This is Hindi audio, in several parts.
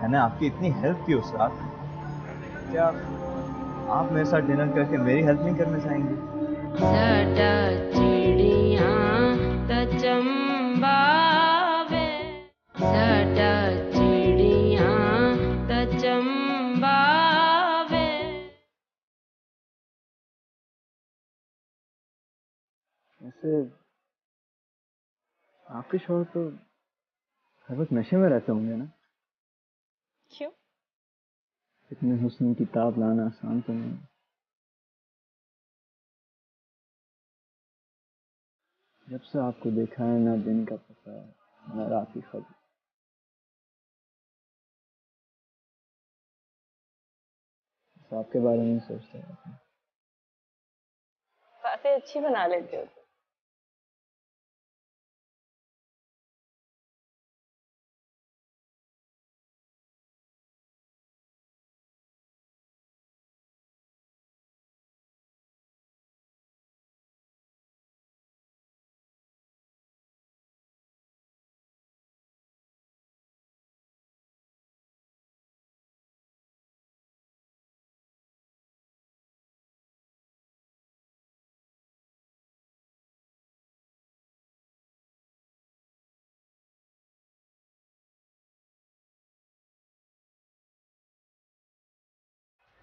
मैंने आपकी इतनी हेल्प की उस रात, क्या आप मेरे साथ डिनर करके मेरी हेल्प नहीं करना चाहेंगे? साडा चिड़ियां दा चंबावे, साडा चिड़ियां दा चंबावे। वैसे आपके शौहर तो हर वक्त नशे में रहते होंगे ना? क्यों? इतने हुस्न की ताब लाना आसान तो नहीं। जब से आपको देखा है ना दिन का पता ना रात की खबर। बस आपके बारे में ही सोचते रहते हैं। बातें अच्छी बना लेते हो तुम।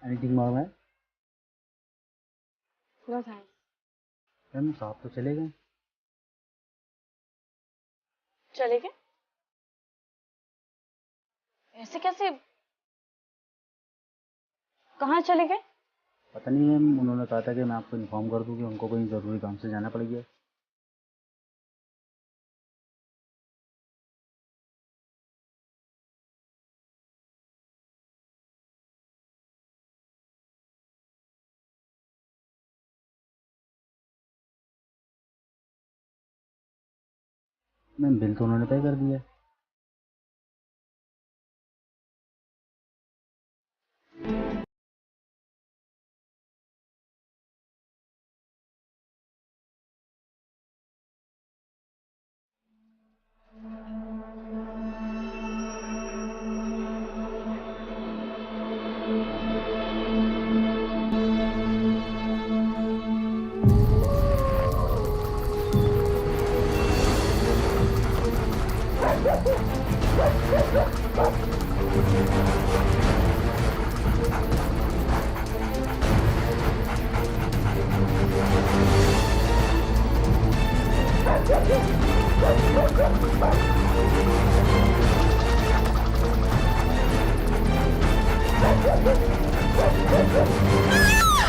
एनीथिंग मांग है? No thanks. मैम साहब तो चले गए। चले गए? ऐसे कैसे? कहाँ चले गए? पता नहीं मैम, उन्होंने कहा था कि मैं आपको इन्फॉर्म कर दूं कि उनको कोई ज़रूरी काम से जाना पड़ गया। मैम बिल तो उन्होंने पे कर दिया।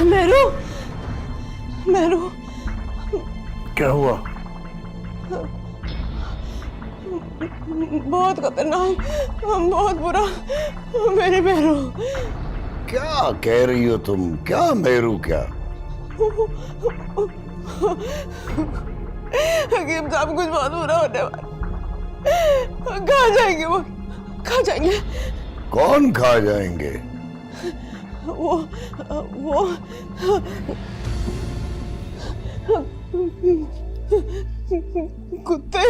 मेरू, मेरू, क्या हुआ? बहुत खतरनाक, बहुत बुरा। मेरे मेरू। क्या कह रही हो तुम? क्या मेरू क्या? हकीम साहब कुछ बहुत बुरा होने वाला। कहाँ जाएंगे वो? कहाँ जाएंगे? कौन खा जाएंगे? वो कुत्ते,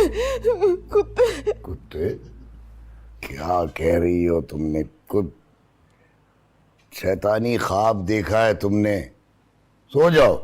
कुत्ते। कुत्ते? क्या कह रही हो तुमने? शैतानी ख्वाब देखा है तुमने? सो जाओ।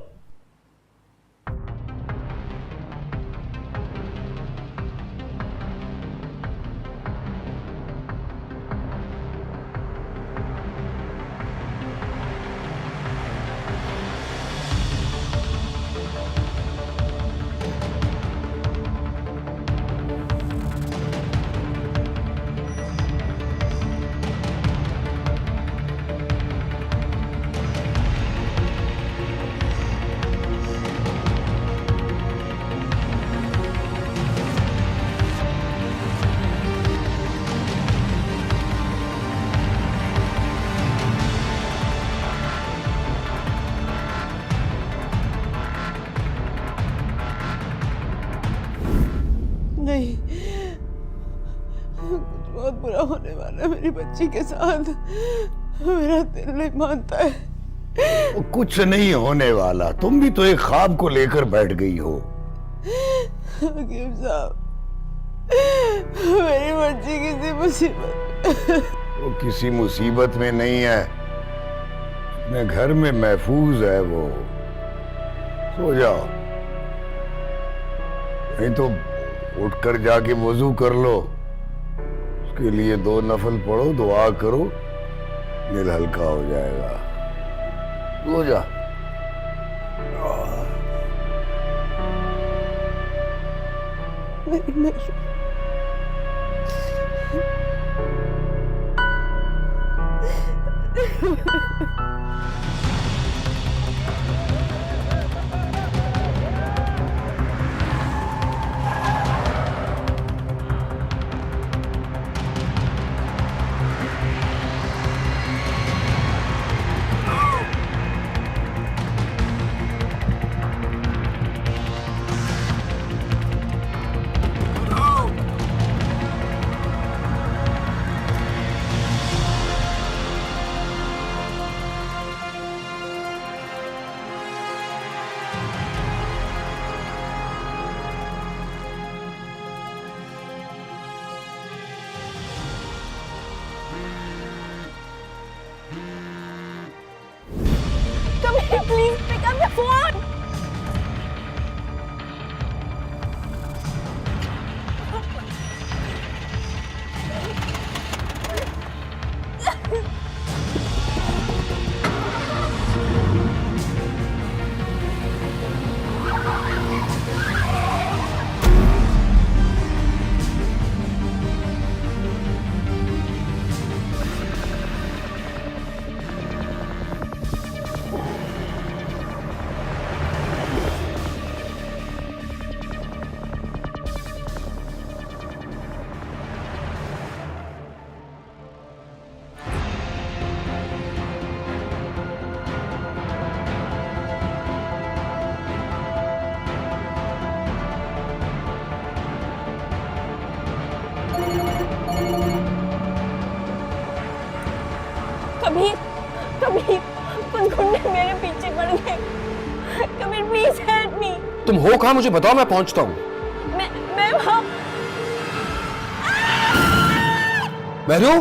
नहीं, कुछ बहुत बुरा होने वाला है मेरी बच्ची के साथ। मेरा दिल नहीं मानता है। वो कुछ नहीं होने वाला। तुम भी तो एक ख्वाब को लेकर बैठ गई हो। हकीम साहब, मेरी बच्ची किसी मुसीबत। वो किसी मुसीबत में नहीं है, अपने घर में महफूज है वो। सो जाओ, नहीं तो उठकर जाके वजू कर लो, उसके लिए 2 नफल पढ़ो, दुआ करो, दिल हल्का हो जाएगा। सो जा। नहीं। Please pick up the phone. Kabir, कुछ गुंडे मेरे पीछे पड़ गए। Kabir please help me. तुम हो कहाँ मुझे बताओ, मैं पहुंचता हूँ। मैं वहाँ। महरू,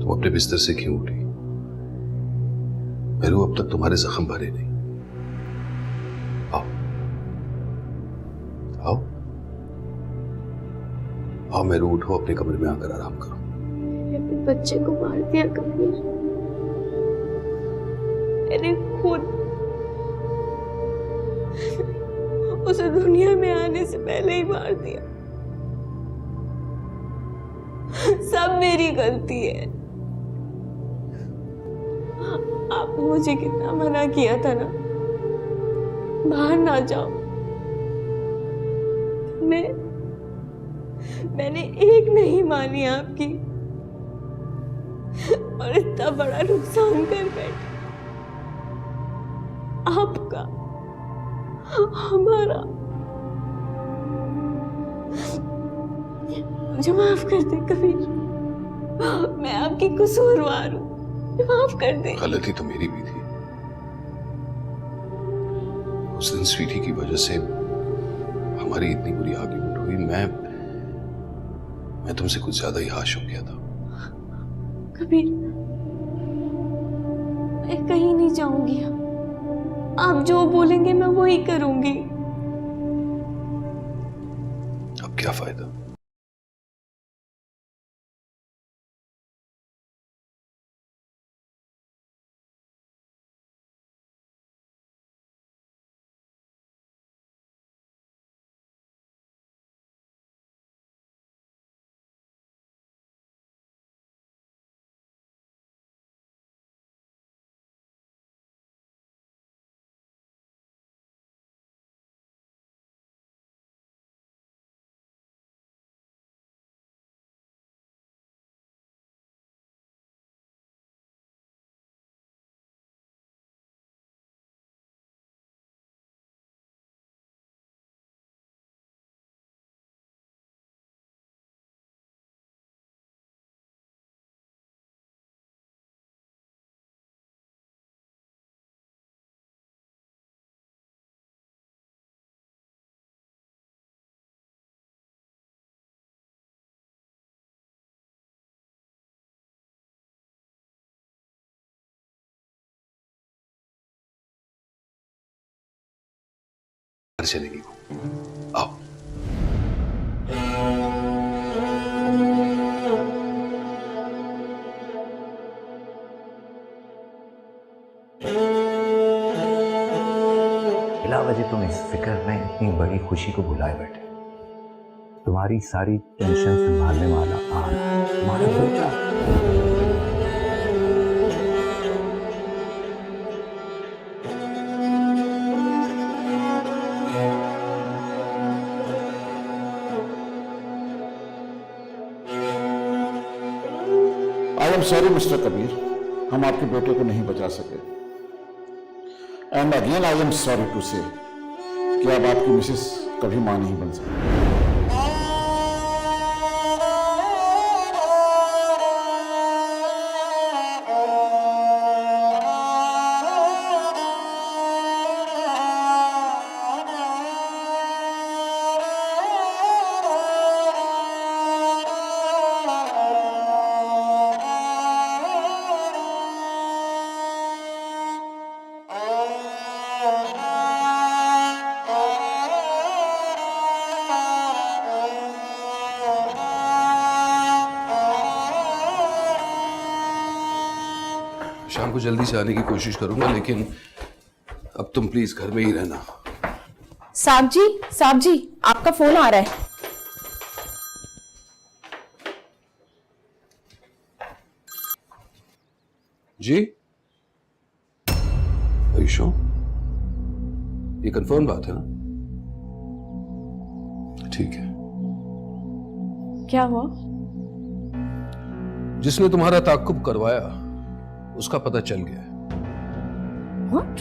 तुम अपने बिस्तर से क्यों उठी? मेरू, अब तक तुम्हारे जख्म भरे नहीं। आओ आओ आओ मेरू, उठो, अपने कमरे में आकर आराम करो। अपने बच्चे को मार दिया कबीर, मैंने खुद उसे दुनिया में आने से पहले ही मार दिया। सब मेरी गलती है। आपने मुझे कितना मना किया था ना, बाहर ना जाओ। मैंने एक नहीं मानी आपकी, और इतना बड़ा नुकसान कर बैठे। आपका, हमारा। मुझे माफ कर दे कबीर, मैं आपकी कसूरवार हूँ, माफ कर दे। गलती तो मेरी भी थी। उस दिन स्वीटी की वजह से हमारी इतनी बुरी आर्ग्यूमेंट हुई। मैं तुमसे कुछ ज्यादा ही हाश हो गया था। कबीर, मैं कहीं नहीं जाऊंगी। आप जो बोलेंगे मैं वही करूंगी। अब क्या फायदा? चलेगी आओ। बिला वजह तुम इस फिक्र में इतनी बड़ी खुशी को भुलाए बैठे। तुम्हारी सारी टेंशन संभालने वाला आज तुम्हारा बेटा। I am sorry mister Kabir, हम आपके बेटे को नहीं बचा सके। And again I am sorry to say कि अब आपकी मिसेस कभी मां नहीं बन सकती। शाम को जल्दी से आने की कोशिश करूंगा, लेकिन अब तुम प्लीज घर में ही रहना। साहब जी आपका फोन आ रहा है। जी आयुषो, ये कंफर्म बात है ना? ठीक है। क्या हुआ? जिसने तुम्हारा ताक्कुब करवाया उसका पता चल गया है। What?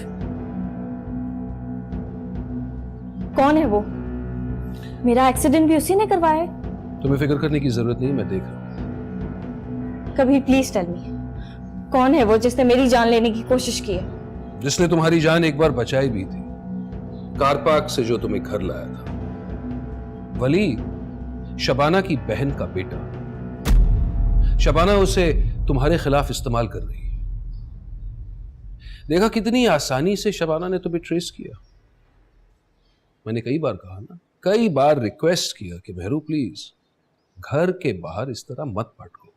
कौन है वो? मेरा एक्सीडेंट भी उसी ने करवाया है। तुम्हें फिक्र करने की जरूरत नहीं, मैं देख रहा हूं। कभी प्लीज टेल मी, कौन है वो जिसने मेरी जान लेने की कोशिश की है? जिसने तुम्हारी जान एक बार बचाई भी थी, कार पार्क से जो तुम्हें घर लाया था। वलीद, शबाना की बहन का बेटा। शबाना उसे तुम्हारे खिलाफ इस्तेमाल कर रही है। देखा कितनी आसानी से शबाना ने तुम्हें ट्रेस किया। मैंने कई बार कहा ना, कई बार रिक्वेस्ट किया कि मेहरू प्लीज घर के बाहर इस तरह मत भटको,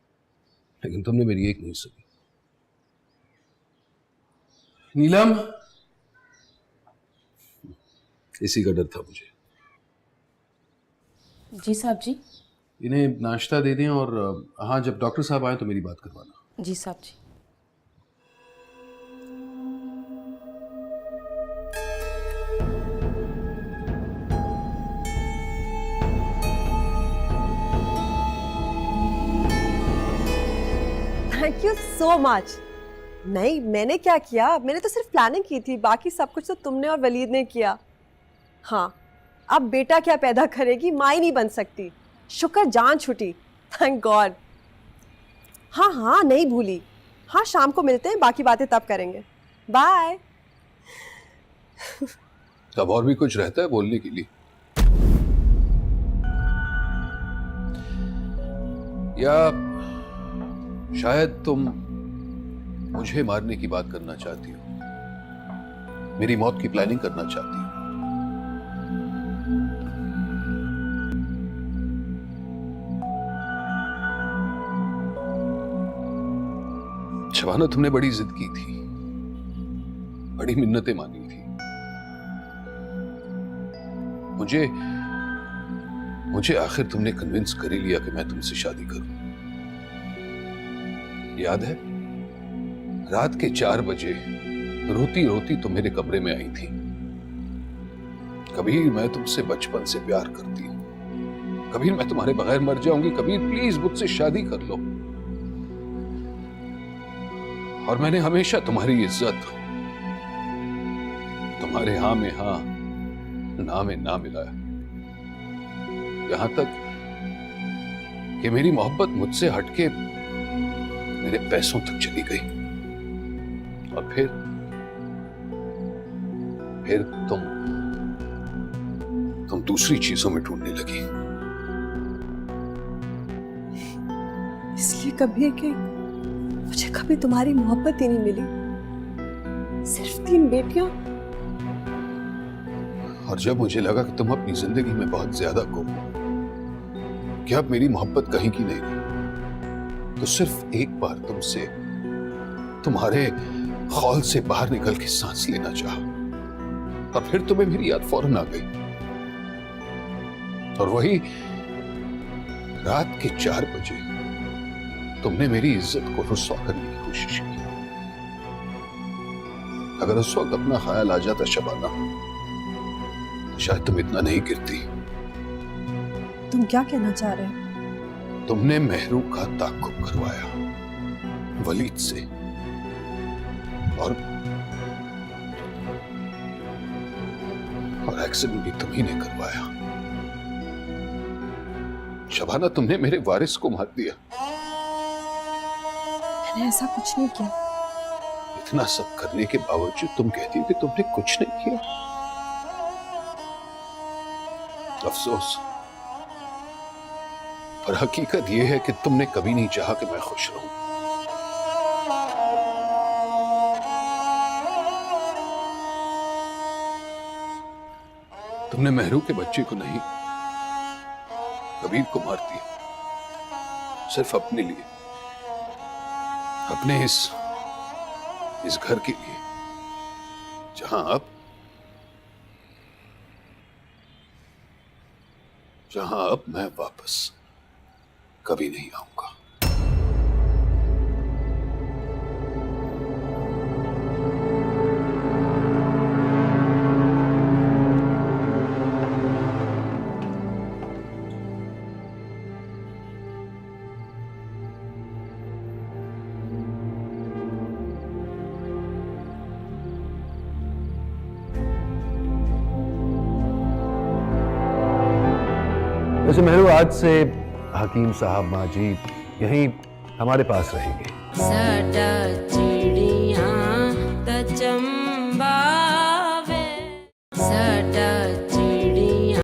लेकिन तुमने मेरी एक नहीं सुनी। नीलम, इसी का डर था मुझे। जी साहब जी। इन्हें नाश्ता दे दें, और हाँ, जब डॉक्टर साहब आए तो मेरी बात करवाना। जी साहब जी। Thank you so much. नहीं, मैंने क्या किया, मैंने तो सिर्फ प्लानिंग की थी, बाकी सब कुछ तो तुमने और वलीद ने किया। हाँ, अब बेटा क्या पैदा करेगी, माँ ही नहीं बन सकती। शुक्र जान छुटी, थैंक गॉड। हाँ हाँ, नहीं भूली। हाँ, शाम को मिलते हैं, बाकी बातें तब करेंगे। बाय। अब और भी कुछ रहता है बोलने के लिए? या शायद तुम मुझे मारने की बात करना चाहती हो, मेरी मौत की प्लानिंग करना चाहती हो। शबाना, तुमने बड़ी जिद की थी, बड़ी मिन्नतें मांगी थी। मुझे आखिर तुमने कन्विंस कर ही लिया कि मैं तुमसे शादी करूं। याद है, रात के 4 बजे रोती रोती तुम मेरे कमरे में आई थी। कबीर, मैं तुमसे बचपन से प्यार करती हूं। कबीर, मैं तुम्हारे बगैर मर जाऊंगी। कबीर, प्लीज मुझसे शादी कर लो। और मैंने हमेशा तुम्हारी इज्जत तुम्हारे हां में हां, ना में ना मिलाया। यहां तक कि मेरी मोहब्बत मुझसे हटके मेरे पैसों तक चली गई। और फिर तुम दूसरी चीजों में ढूंढने लगी। इसलिए कभी कि मुझे कभी तुम्हारी मोहब्बत ही नहीं मिली, सिर्फ 3 बेटियां। और जब मुझे लगा कि तुम अपनी जिंदगी में बहुत ज्यादा गुम हो, कि अब मेरी मोहब्बत कहीं की नहीं रही, तो सिर्फ एक बार तुमसे तुम्हारे खौल से बाहर निकल के सांस लेना चाहा। और फिर तुम्हें मेरी याद फौरन आ गई। और वही रात के 4 बजे तुमने मेरी इज्जत को रुस्वा करने की कोशिश की। अगर उस वक्त अपना ख्याल आ जाता शबाना, तो शायद तुम इतना नहीं गिरती। तुम क्या कहना चाह रहे हो? तुमने मेहरू का ताक़ुब करवाया वलीद से, और एक्सीडेंट भी तुम्ही ने करवाया। शबाना, तुमने मेरे वारिस को मार दिया। मैंने ऐसा कुछ नहीं किया। इतना सब करने के बावजूद तुम कहती हो कि तुमने कुछ नहीं किया। अफसोस, पर हकीकत यह है कि तुमने कभी नहीं चाहा कि मैं खुश रहूं। तुमने मेहरू के बच्चे को नहीं, कबीर को मार दिया, सिर्फ अपने लिए, अपने इस घर के लिए, जहां अब मैं वापस कभी नहीं आऊंगा। वैसे मेहरू, आज से हकीम साहब माँ जी यहीं हमारे पास रहेंगे। साडा चिड़ियां ता चंबावे, साडा चिड़ियां।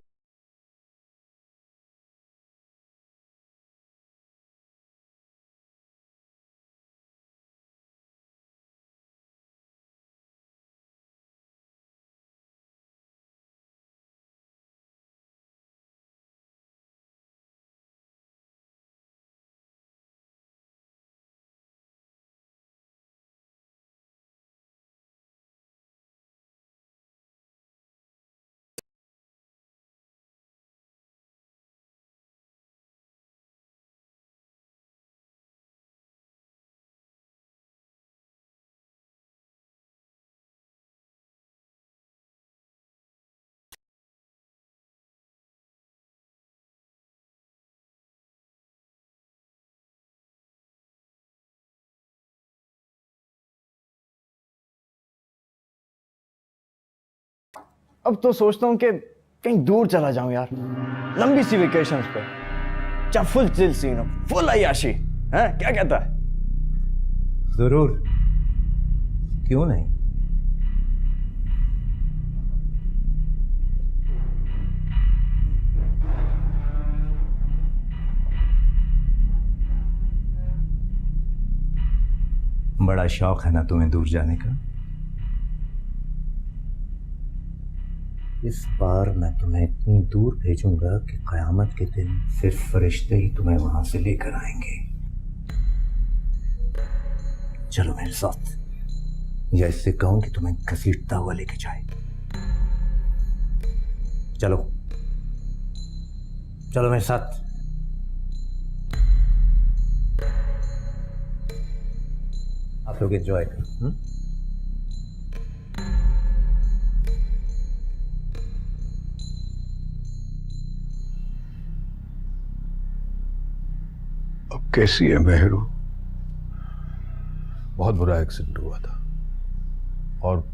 अब तो सोचता हूँ कि कहीं दूर चला जाऊं यार, लंबी सी वेकेशंस पे, जहाँ फुल चिल सीन हो, फुल अय्याशी। हैं, क्या कहता है? जरूर, क्यों नहीं। बड़ा शौक है ना तुम्हें दूर जाने का। इस बार मैं तुम्हें इतनी दूर भेजूंगा कि कयामत के दिन सिर्फ फरिश्ते ही तुम्हें वहां से लेकर आएंगे। चलो मेरे साथ, या इससे कहूं कि तुम्हें घसीटता हुआ लेके जाए। चलो चलो मेरे साथ। आप लोग एंजॉय करो। अब कैसी है मेहरू? बहुत बुरा एक्सीडेंट हुआ था और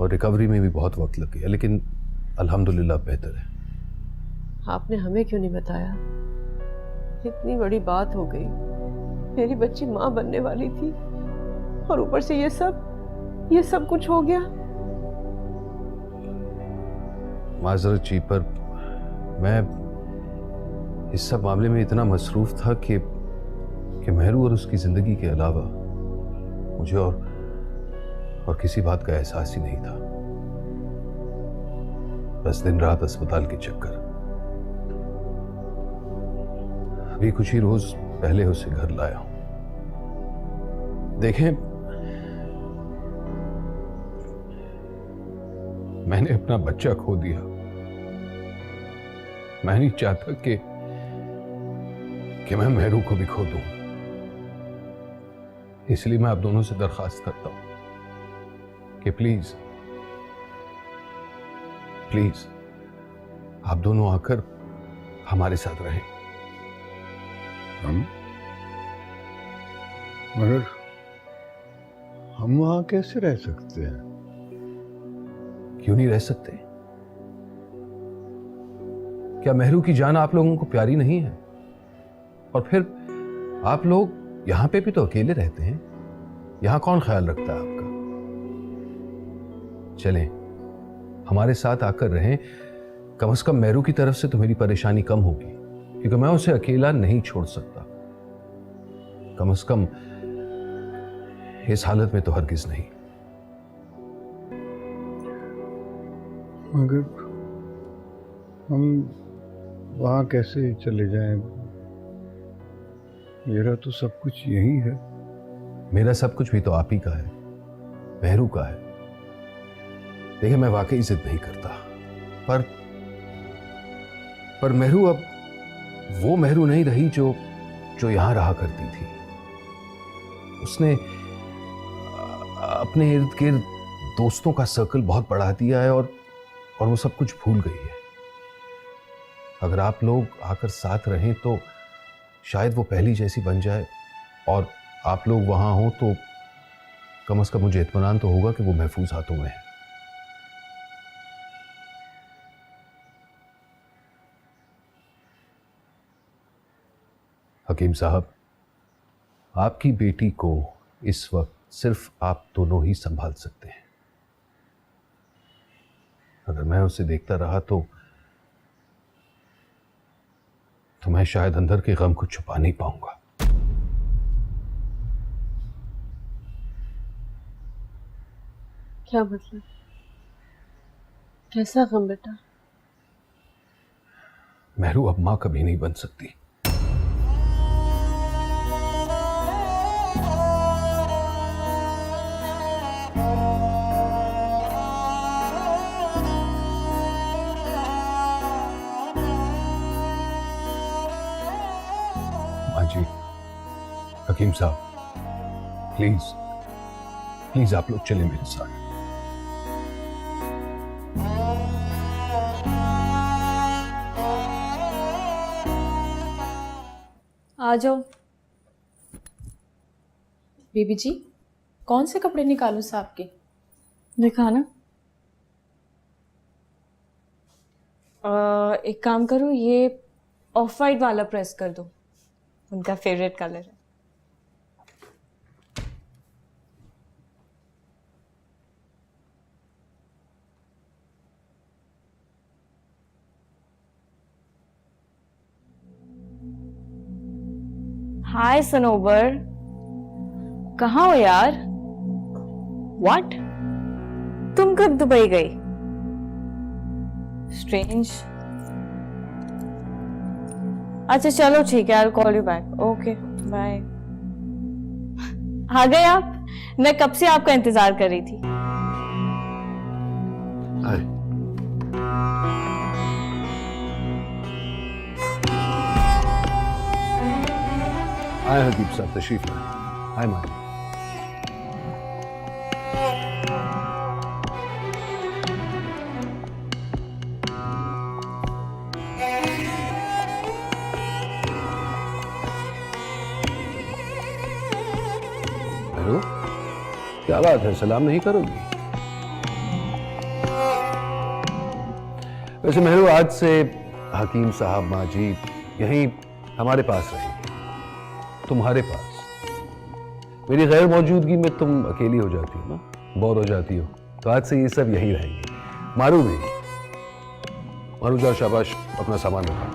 रिकवरी में भी बहुत वक्त लग गया, लेकिन अल्हम्दुलिल्लाह बेहतर है। आपने हमें क्यों नहीं बताया? इतनी बड़ी बात हो गई, मेरी बच्ची माँ बनने वाली थी और ऊपर से ये सब कुछ हो गया। माजरत जी, पर मैं इस सब मामले में इतना मसरूफ था कि मेहरू और उसकी जिंदगी के अलावा मुझे और किसी बात का एहसास ही नहीं था। बस दिन रात अस्पताल के चक्कर। अभी कुछ ही रोज पहले उसे घर लाया हूं। देखें, मैंने अपना बच्चा खो दिया। मैं नहीं चाहता कि मैं मेहरू को भी खो दूं। इसलिए मैं आप दोनों से दरखास्त करता हूं कि प्लीज आप दोनों आकर हमारे साथ रहें। मगर हम वहां कैसे रह सकते हैं? क्यों नहीं रह सकते? क्या मेहरू की जान आप लोगों को प्यारी नहीं है? और फिर आप लोग यहां पे भी तो अकेले रहते हैं। यहां कौन ख्याल रखता है आपका? चलें, हमारे साथ आकर रहें। कम से कम मेहरू की तरफ से तो मेरी परेशानी कम होगी, क्योंकि मैं उसे अकेला नहीं छोड़ सकता। कम से कम इस हालत में तो हरगिज नहीं। मगर हम वहां कैसे चले जाएं? मेरा तो सब कुछ यही है। मेरा सब कुछ भी तो आप ही का है, मेहरू का है। देखिए, मैं वाकई जिद नहीं करता, पर मेहरू अब वो मेहरू नहीं रही जो यहां रहा करती थी। उसने अपने इर्द गिर्द दोस्तों का सर्कल बहुत बढ़ा दिया है और वो सब कुछ भूल गई है। अगर आप लोग आकर साथ रहें तो शायद वो पहली जैसी बन जाए, और आप लोग वहां हो तो कम से कम मुझे इत्मीनान तो होगा कि वो महफूज हाथों में है। हकीम साहब, आपकी बेटी को इस वक्त सिर्फ आप दोनों ही संभाल सकते हैं। अगर मैं उसे देखता रहा तो मैं शायद अंदर के गम को छुपा नहीं पाऊंगा। क्या मतलब? कैसा गम बेटा? मेहरू अब मां कभी नहीं बन सकती। मां जी, हकीम साहब, प्लीज आप लोग चले मेरे साथ। आ जाओ। बेबी जी, कौन से कपड़े निकालूं साहब के? दिखाना। एक काम करो, ये ऑफ वाइट वाला प्रेस कर दो, उनका फेवरेट कलर है। हाय सनोबर, कहाँ हो यार? What? तुम कब दुबई गई? Strange. अच्छा चलो ठीक है, I'll call you back. Okay, bye. आ गए आप? मैं कब से आपका इंतजार कर रही थी. हाय। आए हकीब साहब, तशरीफ लाए। हाय माली। हेलो, क्या बात है, सलाम नहीं करोगी? वैसे मेहरू, आज से हकीम साहब माँ जी यहीं हमारे पास रहेंगे, तुम्हारे पास। मेरी गैर मौजूदगी में तुम अकेली हो जाती हो ना, बोर हो जाती हो, तो आज से ये सब यहीं रहेंगे। मारू भी, मारू जाओ, शाबाश, अपना सामान रखा।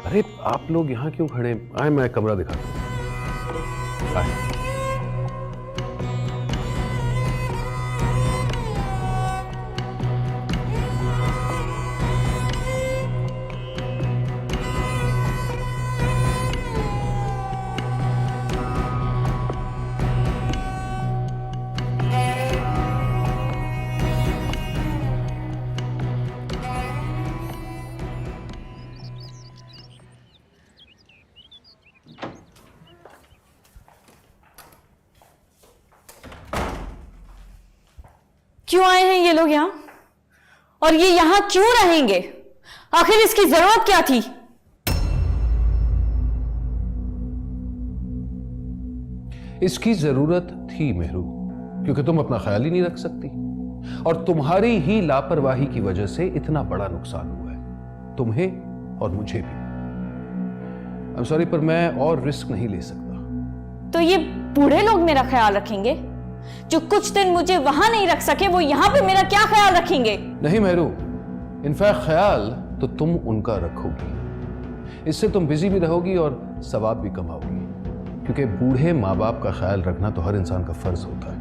अरे आप लोग यहाँ क्यों खड़े? आए, मैं कमरा दिखाता हूँ। आए। क्यों आए हैं ये लोग यहाँ? और ये यहाँ क्यों रहेंगे? आखिर इसकी जरूरत क्या थी? इसकी जरूरत थी मेहरू, क्योंकि तुम अपना ख्याल ही नहीं रख सकती, और तुम्हारी ही लापरवाही की वजह से इतना बड़ा नुकसान हुआ है, तुम्हें और मुझे भी। आई एम सॉरी, पर मैं और रिस्क नहीं ले सकता। तो ये बूढ़े लोग मेरा ख्याल रखेंगे? जो कुछ दिन मुझे वहां नहीं रख सके, वो यहां पे मेरा क्या ख्याल रखेंगे? नहीं मेहरू, इनफैक्ट ख्याल तो तुम उनका रखोगी। इससे तुम बिजी भी रहोगी और सवाब भी कमाओगी, क्योंकि बूढ़े माँ बाप का ख्याल रखना तो हर इंसान का फर्ज होता है।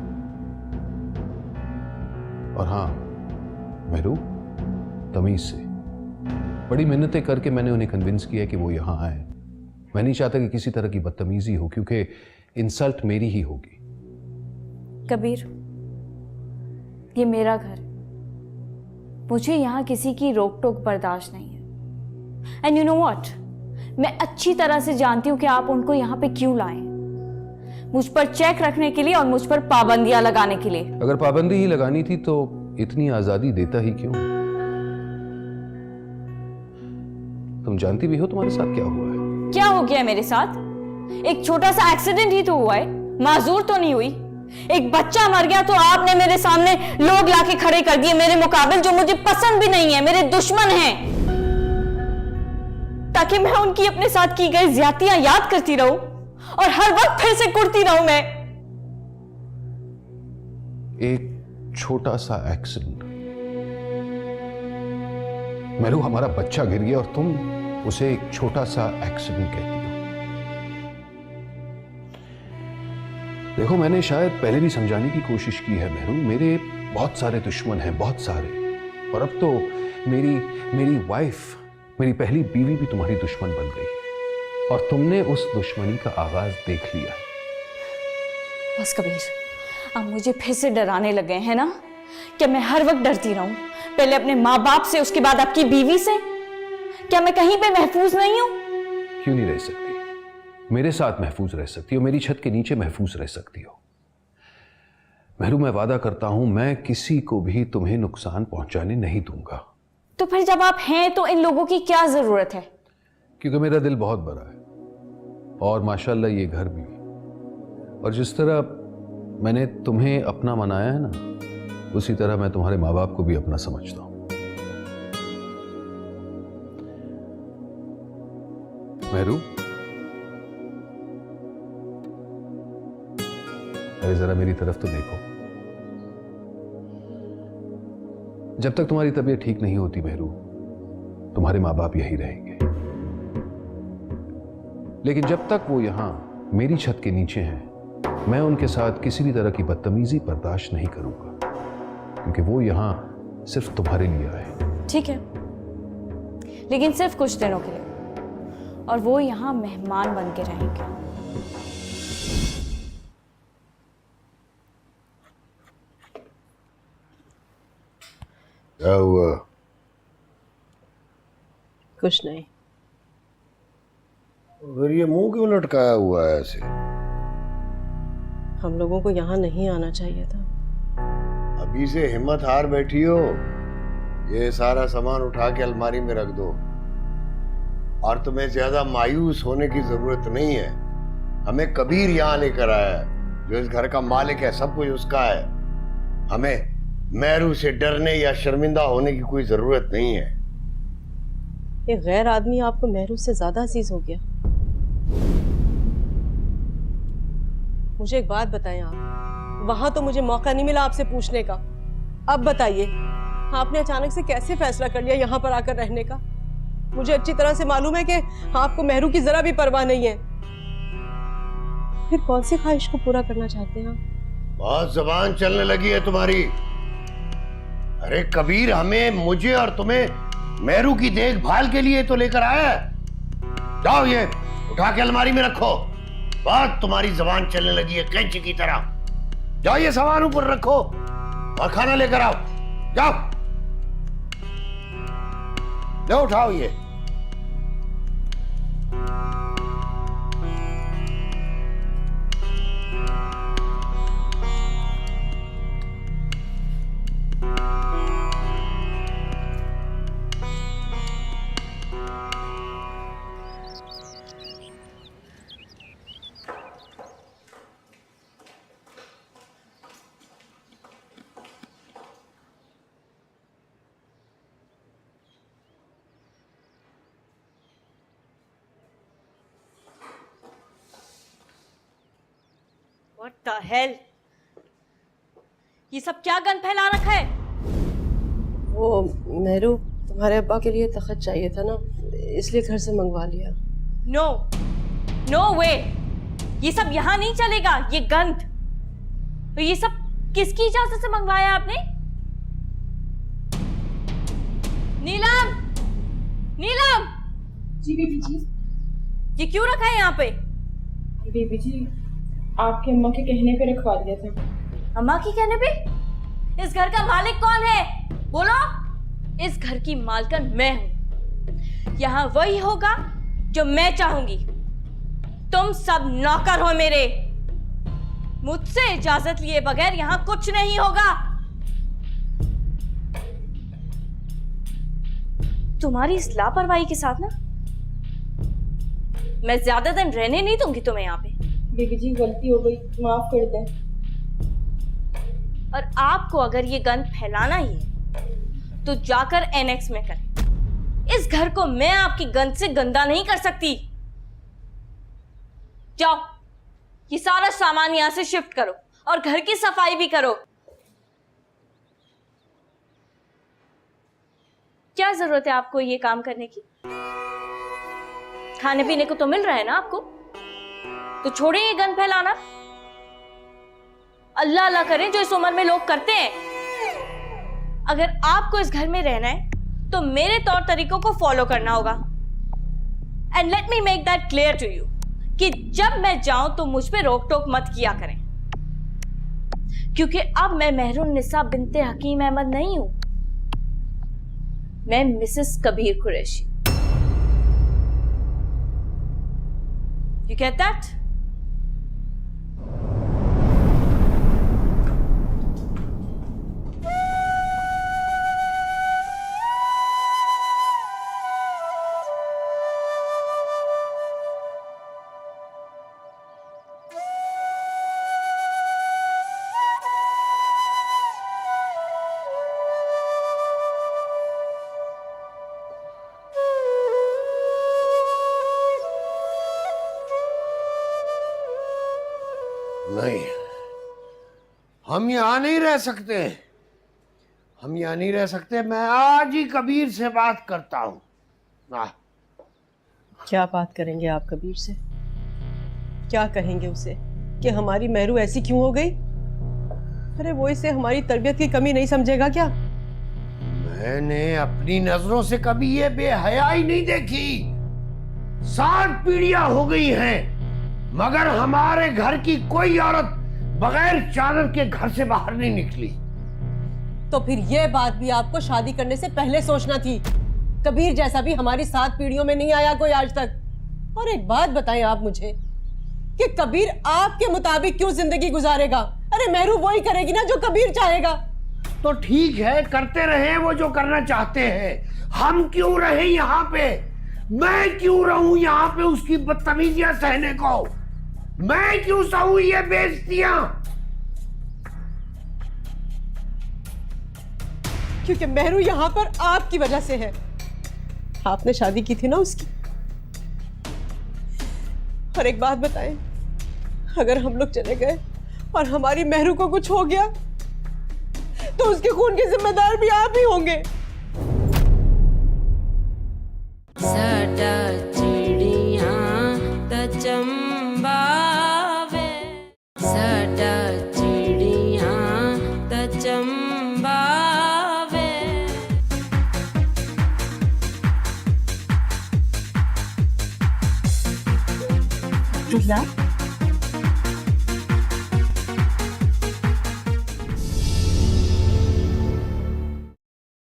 और हाँ मेहरू, तमीज से, बड़ी मेहनतें करके मैंने उन्हें कन्विंस किया कि वो यहां आए। मैं नहीं चाहता कि किसी तरह की बदतमीजी हो, क्योंकि इंसल्ट मेरी ही होगी। कबीर, ये मेरा घर है, मुझे यहां किसी की रोक टोक बर्दाश्त नहीं है। एंड यू नो व्हाट, मैं अच्छी तरह से जानती हूं कि आप उनको यहां पे क्यों लाए। मुझ पर चेक रखने के लिए और मुझ पर पाबंदियां लगाने के लिए। अगर पाबंदी ही लगानी थी तो इतनी आजादी देता ही क्यों? तुम जानती भी हो तुम्हारे साथ क्या हुआ है। क्या हो गया मेरे साथ? एक छोटा सा एक्सीडेंट ही तो हुआ है, माजूर तो नहीं हुई। एक बच्चा मर गया तो आपने मेरे सामने लोग लाके खड़े कर दिए मेरे मुकाबिल, जो मुझे पसंद भी नहीं है, मेरे दुश्मन हैं, ताकि मैं उनकी अपने साथ की गई ज्यादतियां याद करती रहूं और हर वक्त फिर से कुड़ती रहूं मैं। एक छोटा सा एक्सीडेंट, मेरू, हमारा बच्चा गिर गया और तुम उसे एक छोटा सा एक्सीडेंट कहती हो। देखो, मैंने शायद पहले भी समझाने की कोशिश की है मेरू, मेरे बहुत सारे दुश्मन हैं, बहुत सारे, और अब तो मेरी वाइफ, मेरी पहली बीवी भी तुम्हारी दुश्मन बन गई है, और तुमने उस दुश्मनी का आगाज देख लिया है। बस कबीर, अब मुझे फिर से डराने लगे हैं ना? क्या मैं हर वक्त डरती रहूं? पहले अपने माँ बाप से, उसके बाद आपकी बीवी से। क्या मैं कहीं पे महफूज नहीं हूं? क्यों नहीं रह सकती? मेरे साथ महफूज रह सकती हो, मेरी छत के नीचे महफूज रह सकती हो। मेहरू, मैं वादा करता हूं, मैं किसी को भी तुम्हें नुकसान पहुंचाने नहीं दूंगा। तो फिर जब आप हैं तो इन लोगों की क्या जरूरत है? क्योंकि मेरा दिल बहुत बड़ा है, और माशाल्लाह ये घर भी। और जिस तरह मैंने तुम्हें अपना मनाया है ना, उसी तरह मैं तुम्हारे माँ बाप को भी अपना समझता हूं। मेहरू, अरे जरा मेरी तरफ तो देखो। जब तक तुम्हारी तबीयत ठीक नहीं होती मेहरू, तुम्हारे माँ बाप यही रहेंगे। लेकिन जब तक वो यहाँ मेरी छत के नीचे हैं, मैं उनके साथ किसी भी तरह की बदतमीजी बर्दाश्त नहीं करूंगा, क्योंकि वो यहाँ सिर्फ तुम्हारे लिए आए। ठीक है, लेकिन सिर्फ कुछ दिनों के लिए, और वो यहाँ मेहमान बन के रहेंगे। क्या हुआ? कुछ नहीं। अगर ये मुंह क्यों लटकाया हुआ है ऐसे? हम लोगों को यहाँ नहीं आना चाहिए था। अभी से हिम्मत हार बैठी हो? ये सारा सामान उठा के अलमारी में रख दो। और तुम्हें ज्यादा मायूस होने की जरूरत नहीं है। हमें कबीर यहाँ लेकर आया है, जो इस घर का मालिक है, सब कुछ उसका है। हमें मेहरू से डरने या शर्मिंदा होने की कोई जरूरत नहीं है। ये गैर आदमी आपको मेहरू से ज्यादा अजीज हो गया। मुझे एक बात बताएं आप, वहां तो मुझे मौका नहीं मिला आपसे पूछने का, अब बताइए आपने अचानक से कैसे फैसला कर लिया यहाँ पर आकर रहने का? मुझे अच्छी तरह से मालूम है कि आपको मेहरू की जरा भी परवाह नहीं है। फिर कौन सी ख्वाहिश को पूरा करना चाहते हैं आप? बहुत जबान चलने लगी है तुम्हारी। अरे कबीर हमें, मुझे और तुम्हें मेहरू की देखभाल के लिए तो लेकर आया है। जाओ ये उठा के अलमारी में रखो। बहुत तुम्हारी जबान चलने लगी है कैंची की तरह। जाओ ये सामान ऊपर रखो और खाना लेकर आओ। जाओ जाओ उठाओ ये। What the hell? ये सब क्या गंद फैला रखा है? वो मेहरू तुम्हारे अब्बा के लिए तख्त चाहिए था ना, इसलिए घर से मंगवा लिया। नो नो वे, ये सब यहाँ नहीं चलेगा। ये गंद, तो ये सब किसकी इजाजत से मंगवाया आपने? नीलम, नीलम। जी बेबी जी। ये क्यों रखा है यहाँ पे? बेबी जी, आपके अम्मा के कहने पे रखवा दिया था। अम्मा के कहने पे? इस घर का मालिक कौन है? बोलो। इस घर की मालकिन मैं हूं। यहाँ वही होगा जो मैं चाहूंगी। तुम सब नौकर हो मेरे। मुझसे इजाजत लिए बगैर यहाँ कुछ नहीं होगा। तुम्हारी इस लापरवाही के साथ ना मैं ज्यादा दिन रहने नहीं दूंगी तुम्हें यहाँ पे। बेबी जी गलती हो गई, माफ कर दें। और आपको अगर ये गंद फैलाना ही है तो जाकर एनेक्स में करें। इस घर को मैं आपकी गंद से गंदा नहीं कर सकती। जाओ ये सारा सामान यहां से शिफ्ट करो और घर की सफाई भी करो। क्या जरूरत है आपको ये काम करने की? खाने पीने को तो मिल रहा है ना आपको, तो छोड़े ये गंद फैलाना। अल्लाह अल्लाह करें जो इस उम्र में लोग करते हैं। अगर आपको इस घर में रहना है तो मेरे तौर तरीकों को फॉलो करना होगा। And let me make that clear to you कि जब मैं जाऊं तो मुझ पे रोक टोक मत किया करें, क्योंकि अब मैं मेहरुन्निसा बिनते हकीम अहमद नहीं हूं, मैं Mrs Kabir Qureshi. You get that? नहीं, हम यहाँ नहीं रह सकते। हम यहाँ नहीं रह सकते। मैं आज ही कबीर से बात करता हूँ। क्या बात करेंगे आप कबीर से? क्या कहेंगे उसे कि हमारी मेहरू ऐसी क्यों हो गई? अरे वो इसे हमारी तरबियत की कमी नहीं समझेगा क्या? मैंने अपनी नजरों से कभी ये बेहयाई नहीं देखी। 7 पीढ़ियां हो गई हैं, मगर हमारे घर की कोई औरत बगैर चादर के घर से बाहर नहीं निकली। तो फिर ये बात भी आपको शादी करने से पहले सोचना थी। कबीर जैसा भी हमारी 7 पीढ़ियों में नहीं आया कोई आज तक। और एक बात बताएं आप मुझे कि कबीर आपके मुताबिक क्यों जिंदगी गुजारेगा? अरे मेहरू वो ही करेगी ना जो कबीर चाहेगा। तो ठीक है, करते रहे वो जो करना चाहते हैं। हम क्यों रहे यहाँ पे? मैं क्यों रहूं यहाँ पे उसकी बदतमीजियां सहने को? मैं क्यों सहूं ये बेइज्जतियां? क्योंकि मेहरू यहाँ पर आपकी वजह से है। आपने शादी की थी ना उसकी। और एक बात बताएं, अगर हम लोग चले गए और हमारी मेहरू को कुछ हो गया तो उसके खून के जिम्मेदार भी आप ही होंगे। साडा चिड़िया दा चंबावे, साडा चिड़िया दा चंबावे। रुला